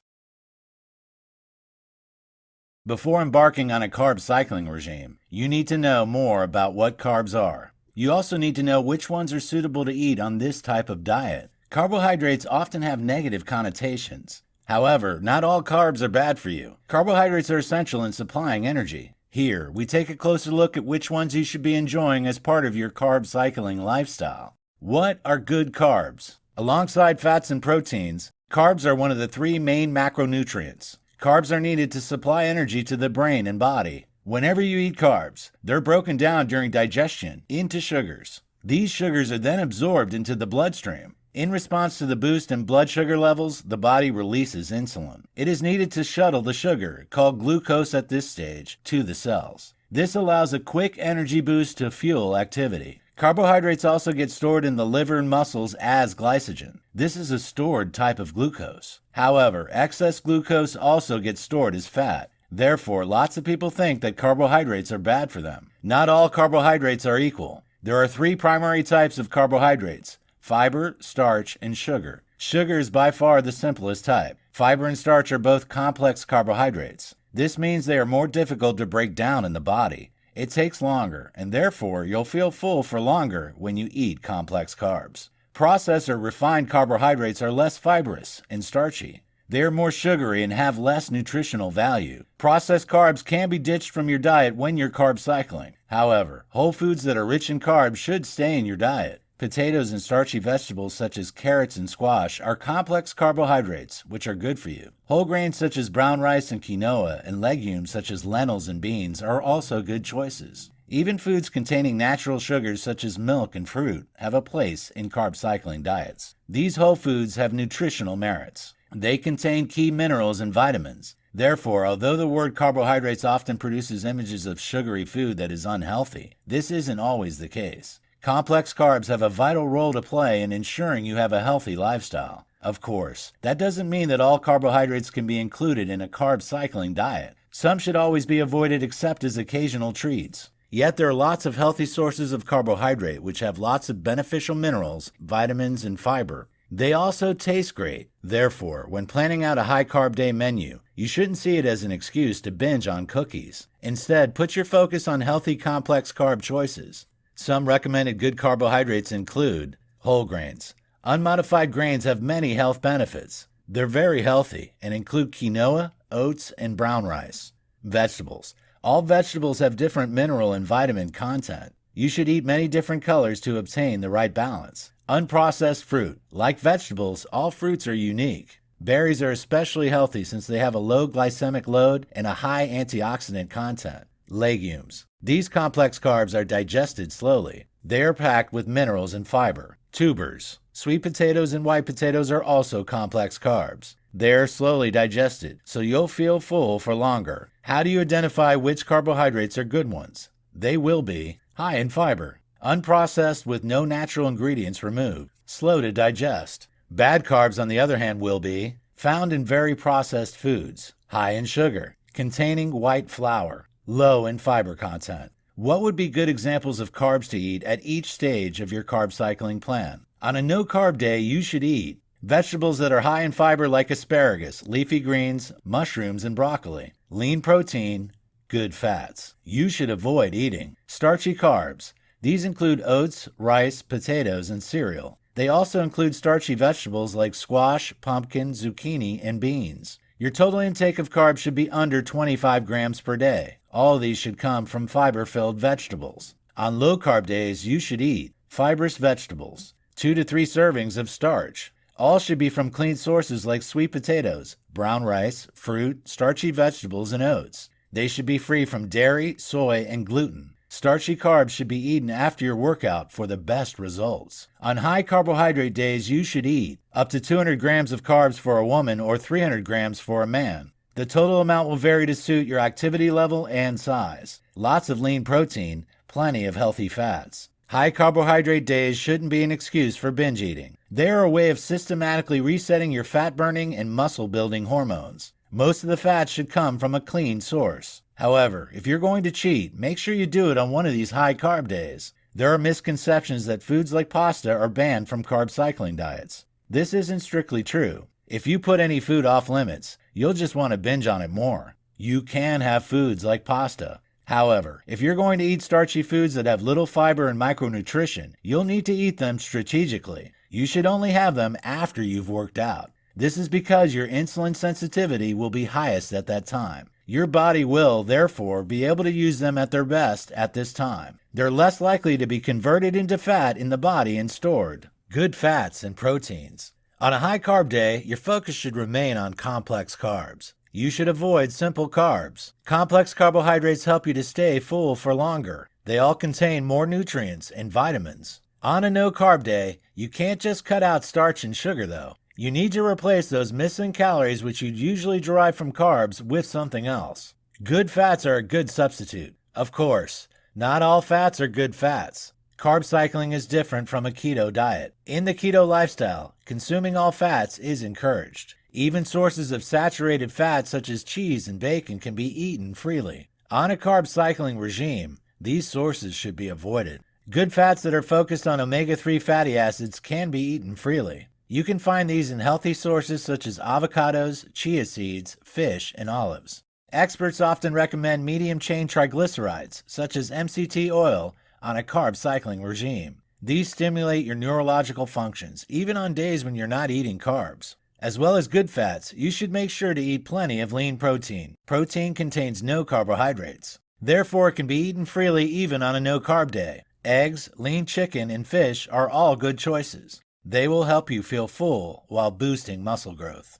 Before embarking on a carb cycling regime, you need to know more about what carbs are. You also need to know which ones are suitable to eat on this type of diet. Carbohydrates often have negative connotations. However, not all carbs are bad for you. Carbohydrates are essential in supplying energy. Here, we take a closer look at which ones you should be enjoying as part of your carb cycling lifestyle. What are good carbs? Alongside fats and proteins, carbs are one of the 3 main macronutrients. Carbs are needed to supply energy to the brain and body. Whenever you eat carbs, they're broken down during digestion into sugars. These sugars are then absorbed into the bloodstream. In response to the boost in blood sugar levels, the body releases insulin. It is needed to shuttle the sugar, called glucose at this stage, to the cells. This allows a quick energy boost to fuel activity. Carbohydrates also get stored in the liver and muscles as glycogen. This is a stored type of glucose. However, excess glucose also gets stored as fat. Therefore, lots of people think that carbohydrates are bad for them. Not all carbohydrates are equal. There are 3 primary types of carbohydrates: fiber, starch, and sugar. Sugar is by far the simplest type. Fiber and starch are both complex carbohydrates. This means they are more difficult to break down in the body. It takes longer, and therefore you'll feel full for longer when you eat complex carbs. Processed or refined carbohydrates are less fibrous and starchy. They are more sugary and have less nutritional value. Processed carbs can be ditched from your diet when you're carb cycling. However, whole foods that are rich in carbs should stay in your diet. Potatoes and starchy vegetables such as carrots and squash are complex carbohydrates, which are good for you. Whole grains such as brown rice and quinoa, and legumes such as lentils and beans are also good choices. Even foods containing natural sugars such as milk and fruit have a place in carb cycling diets. These whole foods have nutritional merits. They contain key minerals and vitamins. Therefore, although the word carbohydrates often produces images of sugary food that is unhealthy, this isn't always the case. Complex carbs have a vital role to play in ensuring you have a healthy lifestyle. Of course, that doesn't mean that all carbohydrates can be included in a carb cycling diet. Some should always be avoided except as occasional treats. Yet there are lots of healthy sources of carbohydrate which have lots of beneficial minerals, vitamins, and fiber. They also taste great. Therefore, when planning out a high-carb day menu, you shouldn't see it as an excuse to binge on cookies. Instead, put your focus on healthy complex carb choices. Some recommended good carbohydrates include whole grains. Unmodified grains have many health benefits. They're very healthy and include quinoa, oats, and brown rice. Vegetables. All vegetables have different mineral and vitamin content. You should eat many different colors to obtain the right balance. Unprocessed fruit. Like vegetables, all fruits are unique. Berries are especially healthy since they have a low glycemic load and a high antioxidant content. Legumes. These complex carbs are digested slowly. They are packed with minerals and fiber. Tubers. Sweet potatoes and white potatoes are also complex carbs. They are slowly digested, so you'll feel full for longer. How do you identify which carbohydrates are good ones? They will be high in fiber, unprocessed with no natural ingredients removed, slow to digest. Bad carbs, on the other hand, will be found in very processed foods, high in sugar, containing white flour, low in fiber content. What would be good examples of carbs to eat at each stage of your carb cycling plan? On a no-carb day, you should eat vegetables that are high in fiber like asparagus, leafy greens, mushrooms, and broccoli. Lean protein, good fats. You should avoid eating starchy carbs. These include oats, rice, potatoes, and cereal. They also include starchy vegetables like squash, pumpkin, zucchini, and beans. Your total intake of carbs should be under 25 grams per day. All of these should come from fiber-filled vegetables. On low-carb days, you should eat fibrous vegetables, 2 to 3 servings of starch. All should be from clean sources like sweet potatoes, brown rice, fruit, starchy vegetables, and oats. They should be free from dairy, soy, and gluten. Starchy carbs should be eaten after your workout for the best results. On high carbohydrate days, you should eat up to 200 grams of carbs for a woman or 300 grams for a man. The total amount will vary to suit your activity level and size. Lots of lean protein, plenty of healthy fats. High carbohydrate days shouldn't be an excuse for binge eating. They are a way of systematically resetting your fat-burning and muscle-building hormones. Most of the fats should come from a clean source. However, if you're going to cheat, make sure you do it on one of these high-carb days. There are misconceptions that foods like pasta are banned from carb cycling diets. This isn't strictly true. If you put any food off limits, you'll just want to binge on it more. You can have foods like pasta. However, if you're going to eat starchy foods that have little fiber and micronutrition, you'll need to eat them strategically. You should only have them after you've worked out. This is because your insulin sensitivity will be highest at that time. Your body will, therefore, be able to use them at their best at this time. They're less likely to be converted into fat in the body and stored. Good fats and proteins. On a high-carb day, your focus should remain on complex carbs. You should avoid simple carbs. Complex carbohydrates help you to stay full for longer. They all contain more nutrients and vitamins. On a no-carb day, you can't just cut out starch and sugar, though. You need to replace those missing calories which you'd usually derive from carbs with something else. Good fats are a good substitute. Of course, not all fats are good fats. Carb cycling is different from a keto diet. In the keto lifestyle, consuming all fats is encouraged. Even sources of saturated fat such as cheese and bacon can be eaten freely. On a carb cycling regime, these sources should be avoided. Good fats that are focused on omega-3 fatty acids can be eaten freely. You can find these in healthy sources such as avocados, chia seeds, fish, and olives. Experts often recommend medium-chain triglycerides, such as MCT oil, on a carb cycling regime. These stimulate your neurological functions, even on days when you're not eating carbs. As well as good fats, you should make sure to eat plenty of lean protein. Protein contains no carbohydrates. Therefore, it can be eaten freely even on a no-carb day. Eggs, lean chicken, and fish are all good choices. They will help you feel full while boosting muscle growth.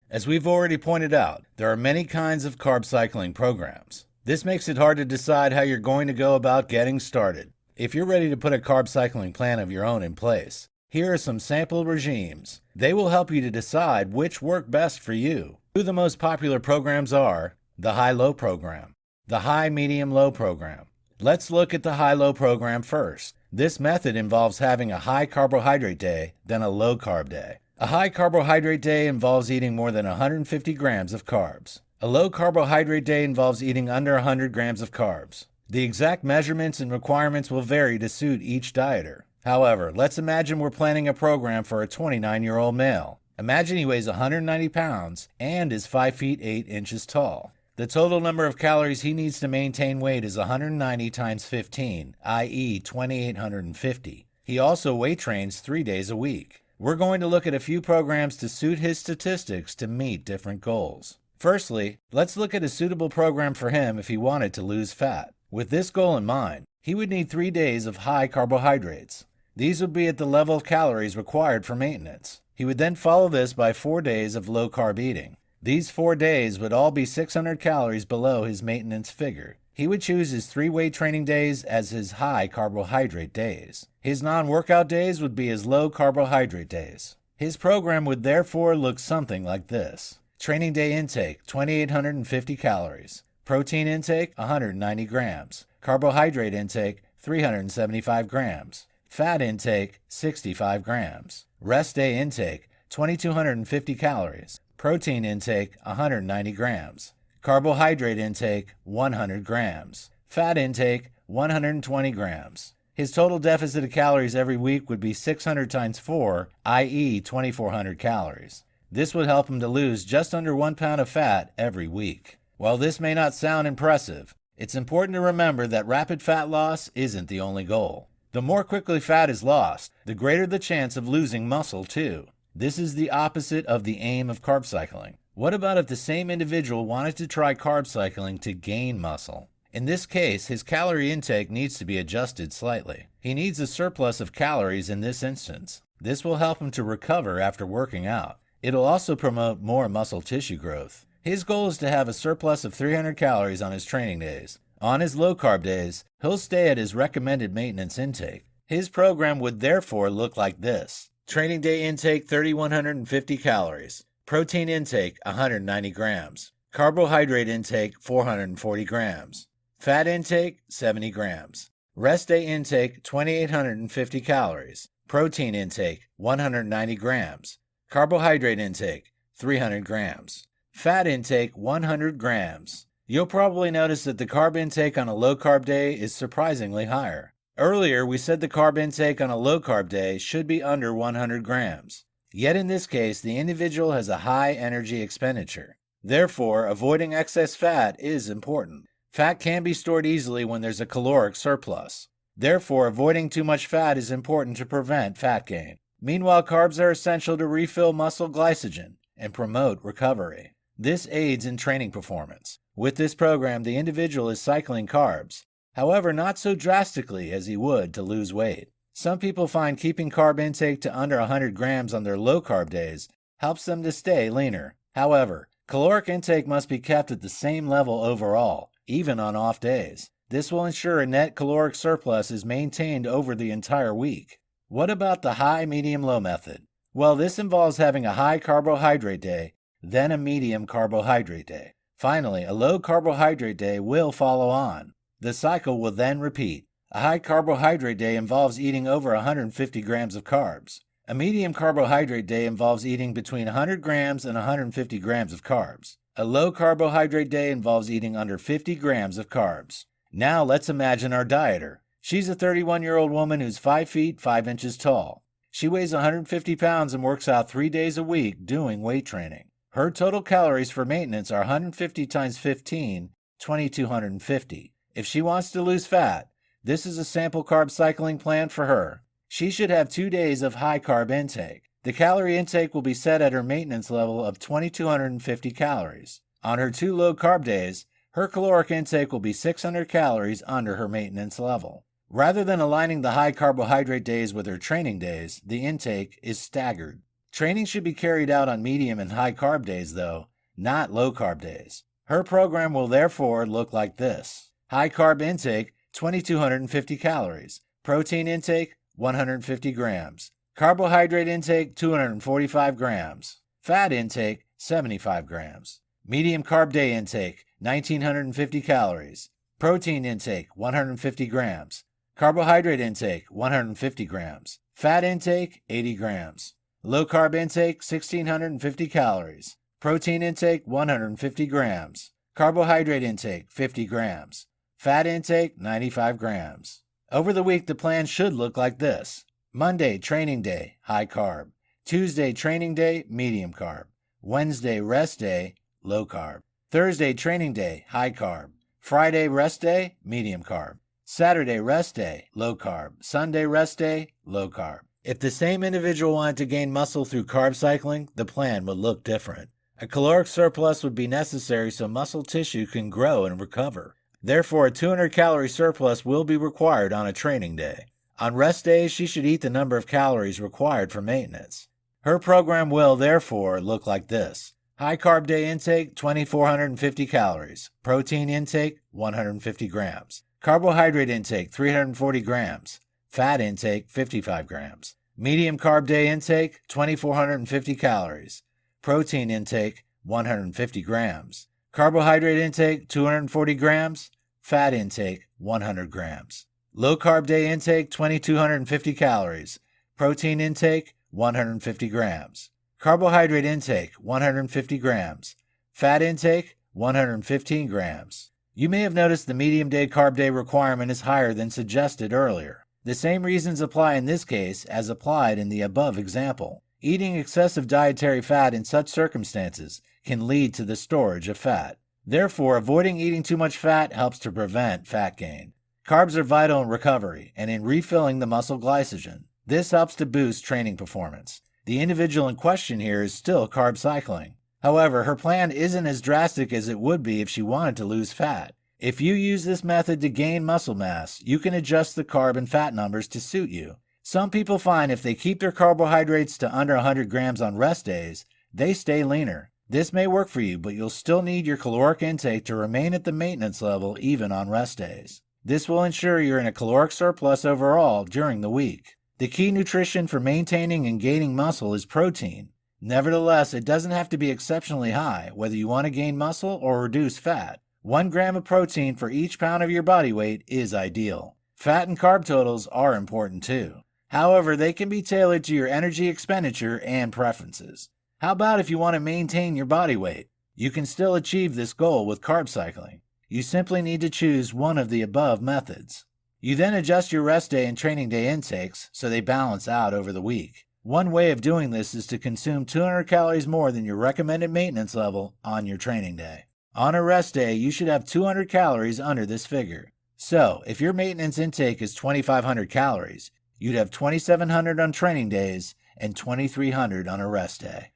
As we've already pointed out, there are many kinds of carb cycling programs. This makes it hard to decide how you're going to go about getting started. If you're ready to put a carb cycling plan of your own in place, here are some sample regimes. They will help you to decide which work best for you. Two of the most popular programs are the high-low program, the high-medium-low program. Let's look at the high-low program first. This method involves having a high carbohydrate day, then a low carb day. A high carbohydrate day involves eating more than 150 grams of carbs. A low carbohydrate day involves eating under 100 grams of carbs. The exact measurements and requirements will vary to suit each dieter. However, let's imagine we're planning a program for a 29-year-old male. Imagine he weighs 190 pounds and is 5 feet 8 inches tall. The total number of calories he needs to maintain weight is 190 times 15, i.e. 2,850. He also weight trains 3 days a week. We're going to look at a few programs to suit his statistics to meet different goals. Firstly, let's look at a suitable program for him if he wanted to lose fat. With this goal in mind, he would need 3 days of high carbohydrates. These would be at the level of calories required for maintenance. He would then follow this by 4 days of low-carb eating. These 4 days would all be 600 calories below his maintenance figure. He would choose his 3 weight training days as his high carbohydrate days. His non-workout days would be his low carbohydrate days. His program would therefore look something like this. Training day intake, 2,850 calories. Protein intake, 190 grams. Carbohydrate intake, 375 grams. Fat intake, 65 grams. Rest day intake, 2,250 calories. Protein intake, 190 grams. Carbohydrate intake, 100 grams. Fat intake, 120 grams. His total deficit of calories every week would be 600 times 4, i.e. 2,400 calories. This would help him to lose just under 1 pound of fat every week. While this may not sound impressive, it's important to remember that rapid fat loss isn't the only goal. The more quickly fat is lost, the greater the chance of losing muscle too. This is the opposite of the aim of carb cycling. What about if the same individual wanted to try carb cycling to gain muscle? In this case, his calorie intake needs to be adjusted slightly. He needs a surplus of calories in this instance. This will help him to recover after working out. It'll also promote more muscle tissue growth. His goal is to have a surplus of 300 calories on his training days. On his low-carb days, he'll stay at his recommended maintenance intake. His program would therefore look like this. Training day intake, 3,150 calories. Protein intake, 190 grams. Carbohydrate intake, 440 grams. Fat intake, 70 grams. Rest day intake, 2,850 calories. Protein intake, 190 grams. Carbohydrate intake, 300 grams. Fat intake, 100 grams. You'll probably notice that the carb intake on a low-carb day is surprisingly higher. Earlier, we said the carb intake on a low-carb day should be under 100 grams. Yet in this case, the individual has a high energy expenditure. Therefore, avoiding excess fat is important. Fat can be stored easily when there's a caloric surplus. Therefore, avoiding too much fat is important to prevent fat gain. Meanwhile, carbs are essential to refill muscle glycogen and promote recovery. This aids in training performance. With this program, the individual is cycling carbs, however, not so drastically as he would to lose weight. Some people find keeping carb intake to under 100 grams on their low-carb days helps them to stay leaner. However, caloric intake must be kept at the same level overall, even on off days. This will ensure a net caloric surplus is maintained over the entire week. What about the high, medium, low method? Well, this involves having a high carbohydrate day, then a medium carbohydrate day. Finally, a low carbohydrate day will follow on. The cycle will then repeat. A high carbohydrate day involves eating over 150 grams of carbs. A medium carbohydrate day involves eating between 100 grams and 150 grams of carbs. A low carbohydrate day involves eating under 50 grams of carbs. Now let's imagine our dieter. She's a 31-year-old woman who's 5 feet 5 inches tall. She weighs 150 pounds and works out 3 days a week doing weight training. Her total calories for maintenance are 150 times 15, 2,250. If she wants to lose fat, this is a sample carb cycling plan for her. She should have 2 days of high carb intake. The calorie intake will be set at her maintenance level of 2,250 calories. On her 2 low-carb days, her caloric intake will be 600 calories under her maintenance level. Rather than aligning the high carbohydrate days with her training days, the intake is staggered. Training should be carried out on medium and high carb days, though, not low carb days. Her program will therefore look like this. High carb intake, 2,250 calories. Protein intake, 150 grams. Carbohydrate intake, 245 grams. Fat intake, 75 grams. Medium carb day intake, 1,950 calories. Protein intake, 150 grams. Carbohydrate intake, 150 grams. Fat intake, 80 grams. Low carb intake, 1,650 calories. Protein intake, 150 grams. Carbohydrate intake, 50 grams. Fat intake, 95 grams. Over the week, the plan should look like this. Monday, training day, high carb. Tuesday, training day, medium carb. Wednesday, rest day, low carb. Thursday, training day, high carb. Friday, rest day, medium carb. Saturday, rest day, low carb. Sunday, rest day, low carb. If the same individual wanted to gain muscle through carb cycling, the plan would look different. A caloric surplus would be necessary so muscle tissue can grow and recover. Therefore, a 200-calorie surplus will be required on a training day. On rest days, she should eat the number of calories required for maintenance. Her program will, therefore, look like this. High carb day intake, 2,450 calories. Protein intake, 150 grams. Carbohydrate intake, 340 grams. Fat intake, 55 grams. Medium carb day intake, 2,450 calories. Protein intake, 150 grams. Carbohydrate intake, 240 grams. Fat intake, 100 grams. Low carb day intake, 2,250 calories. Protein intake, 150 grams. Carbohydrate intake, 150 grams. Fat intake, 115 grams. You may have noticed the medium day carb day requirement is higher than suggested earlier. The same reasons apply in this case as applied in the above example. Eating excessive dietary fat in such circumstances can lead to the storage of fat. Therefore, avoiding eating too much fat helps to prevent fat gain. Carbs are vital in recovery and in refilling the muscle glycogen. This helps to boost training performance. The individual in question here is still carb cycling. However, her plan isn't as drastic as it would be if she wanted to lose fat. If you use this method to gain muscle mass, you can adjust the carb and fat numbers to suit you. Some people find if they keep their carbohydrates to under 100 grams on rest days, they stay leaner. This may work for you, but you'll still need your caloric intake to remain at the maintenance level even on rest days. This will ensure you're in a caloric surplus overall during the week. The key nutrition for maintaining and gaining muscle is protein. Nevertheless, it doesn't have to be exceptionally high, whether you want to gain muscle or reduce fat. 1 gram of protein for each pound of your body weight is ideal. Fat and carb totals are important too. However, they can be tailored to your energy expenditure and preferences. How about if you want to maintain your body weight? You can still achieve this goal with carb cycling. You simply need to choose one of the above methods. You then adjust your rest day and training day intakes so they balance out over the week. One way of doing this is to consume 200 calories more than your recommended maintenance level on your training day. On a rest day, you should have 200 calories under this figure. So, if your maintenance intake is 2,500 calories, you'd have 2,700 on training days and 2,300 on a rest day.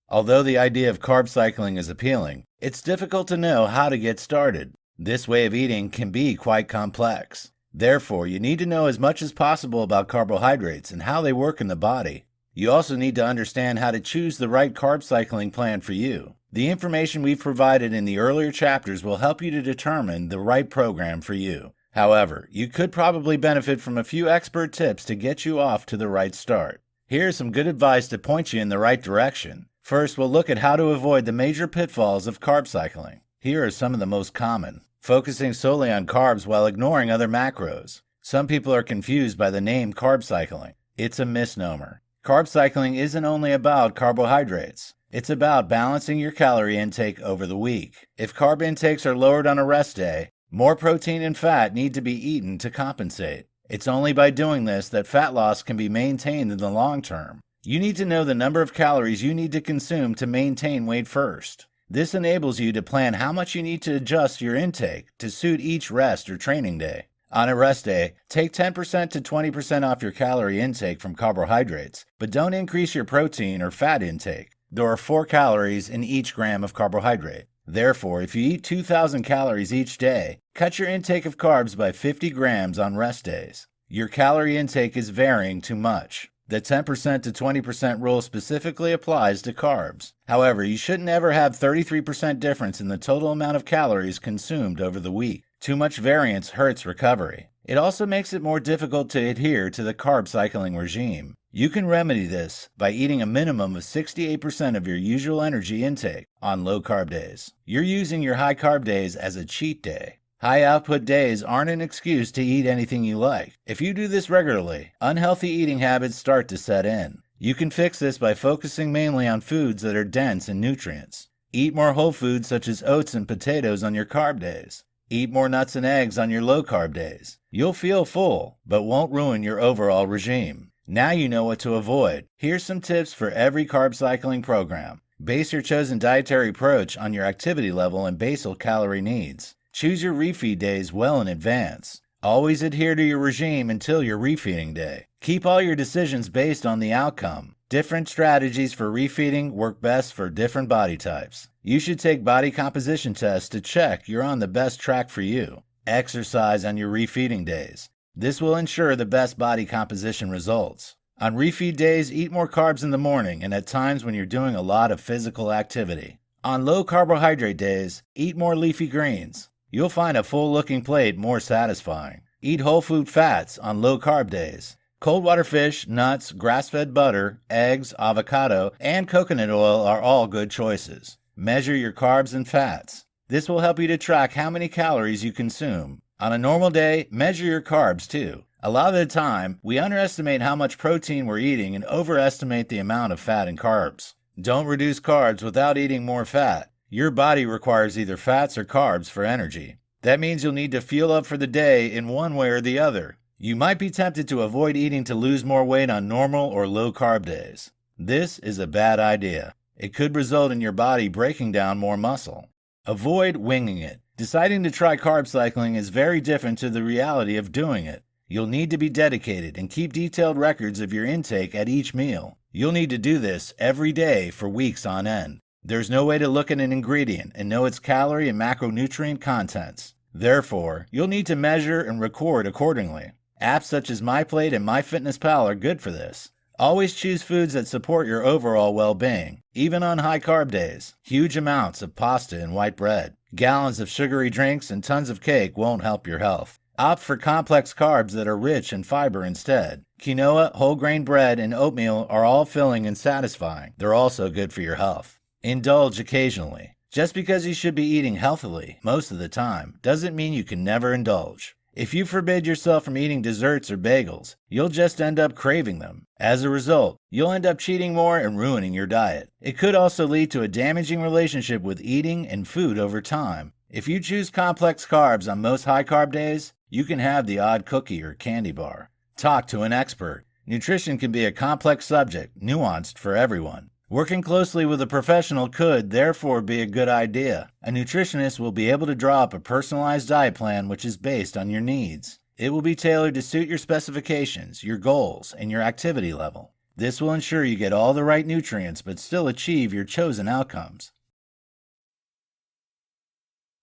Although the idea of carb cycling is appealing, it's difficult to know how to get started. This way of eating can be quite complex. Therefore, you need to know as much as possible about carbohydrates and how they work in the body. You also need to understand how to choose the right carb cycling plan for you. The information we've provided in the earlier chapters will help you to determine the right program for you. However, you could probably benefit from a few expert tips to get you off to the right start. Here's some good advice to point you in the right direction. First, we'll look at how to avoid the major pitfalls of carb cycling. Here are some of the most common. Focusing solely on carbs while ignoring other macros. Some people are confused by the name carb cycling. It's a misnomer. Carb cycling isn't only about carbohydrates. It's about balancing your calorie intake over the week. If carb intakes are lowered on a rest day, more protein and fat need to be eaten to compensate. It's only by doing this that fat loss can be maintained in the long term. You need to know the number of calories you need to consume to maintain weight first. This enables you to plan how much you need to adjust your intake to suit each rest or training day. On a rest day, take 10% to 20% off your calorie intake from carbohydrates, but don't increase your protein or fat intake. There are 4 calories in each gram of carbohydrate. Therefore, if you eat 2,000 calories each day, cut your intake of carbs by 50 grams on rest days. Your calorie intake is varying too much. The 10% to 20% rule specifically applies to carbs. However, you shouldn't ever have 33% difference in the total amount of calories consumed over the week. Too much variance hurts recovery. It also makes it more difficult to adhere to the carb cycling regime. You can remedy this by eating a minimum of 68% of your usual energy intake on low-carb days. You're using your high-carb days as a cheat day. High-output days aren't an excuse to eat anything you like. If you do this regularly, unhealthy eating habits start to set in. You can fix this by focusing mainly on foods that are dense in nutrients. Eat more whole foods such as oats and potatoes on your carb days. Eat more nuts and eggs on your low-carb days. You'll feel full, but won't ruin your overall regime. Now you know what to avoid. Here's some tips for every carb cycling program. Base your chosen dietary approach on your activity level and basal calorie needs. Choose your refeed days well in advance. Always adhere to your regime until your refeeding day. Keep all your decisions based on the outcome. Different strategies for refeeding work best for different body types. You should take body composition tests to check you're on the best track for you. Exercise on your refeeding days. This will ensure the best body composition results. On refeed days, eat more carbs in the morning and at times when you're doing a lot of physical activity. On low carbohydrate days, eat more leafy greens. You'll find a full-looking plate more satisfying. Eat whole food fats on low-carb days. Cold water fish, nuts, grass-fed butter, eggs, avocado, and coconut oil are all good choices. Measure your carbs and fats. This will help you to track how many calories you consume. On a normal day, measure your carbs too. A lot of the time, we underestimate how much protein we're eating and overestimate the amount of fat and carbs. Don't reduce carbs without eating more fat. Your body requires either fats or carbs for energy. That means you'll need to fuel up for the day in one way or the other. You might be tempted to avoid eating to lose more weight on normal or low-carb days. This is a bad idea. It could result in your body breaking down more muscle. Avoid winging it. Deciding to try carb cycling is very different to the reality of doing it. You'll need to be dedicated and keep detailed records of your intake at each meal. You'll need to do this every day for weeks on end. There's no way to look at an ingredient and know its calorie and macronutrient contents. Therefore, you'll need to measure and record accordingly. Apps such as MyPlate and MyFitnessPal are good for this. Always choose foods that support your overall well-being, even on high-carb days. Huge amounts of pasta and white bread, gallons of sugary drinks, and tons of cake won't help your health. Opt for complex carbs that are rich in fiber instead. Quinoa, whole grain bread, and oatmeal are all filling and satisfying. They're also good for your health. Indulge occasionally. Just because you should be eating healthily most of the time doesn't mean you can never indulge. If you forbid yourself from eating desserts or bagels, you'll just end up craving them. As a result, you'll end up cheating more and ruining your diet. It could also lead to a damaging relationship with eating and food over time. If you choose complex carbs on most high-carb days, you can have the odd cookie or candy bar. Talk to an expert. Nutrition can be a complex subject, nuanced for everyone. Working closely with a professional could, therefore, be a good idea. A nutritionist will be able to draw up a personalized diet plan which is based on your needs. It will be tailored to suit your specifications, your goals, and your activity level. This will ensure you get all the right nutrients but still achieve your chosen outcomes.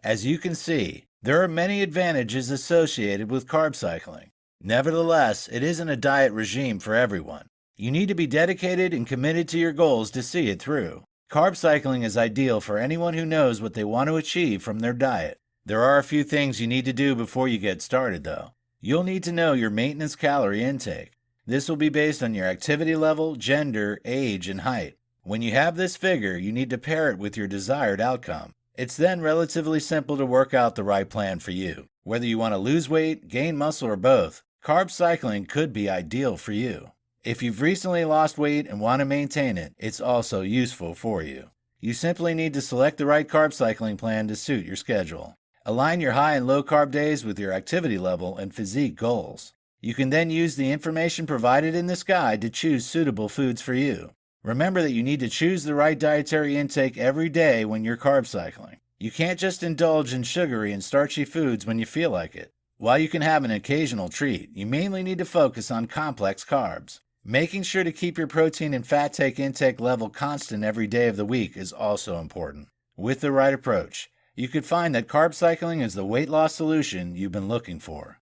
As you can see, there are many advantages associated with carb cycling. Nevertheless, it isn't a diet regime for everyone. You need to be dedicated and committed to your goals to see it through. Carb cycling is ideal for anyone who knows what they want to achieve from their diet. There are a few things you need to do before you get started, though. You'll need to know your maintenance calorie intake. This will be based on your activity level, gender, age, and height. When you have this figure, you need to pair it with your desired outcome. It's then relatively simple to work out the right plan for you. Whether you want to lose weight, gain muscle, or both, carb cycling could be ideal for you. If you've recently lost weight and want to maintain it, it's also useful for you. You simply need to select the right carb cycling plan to suit your schedule. Align your high and low carb days with your activity level and physique goals. You can then use the information provided in this guide to choose suitable foods for you. Remember that you need to choose the right dietary intake every day when you're carb cycling. You can't just indulge in sugary and starchy foods when you feel like it. While you can have an occasional treat, you mainly need to focus on complex carbs. Making sure to keep your protein and fat intake level constant every day of the week is also important. With the right approach, you could find that carb cycling is the weight loss solution you've been looking for.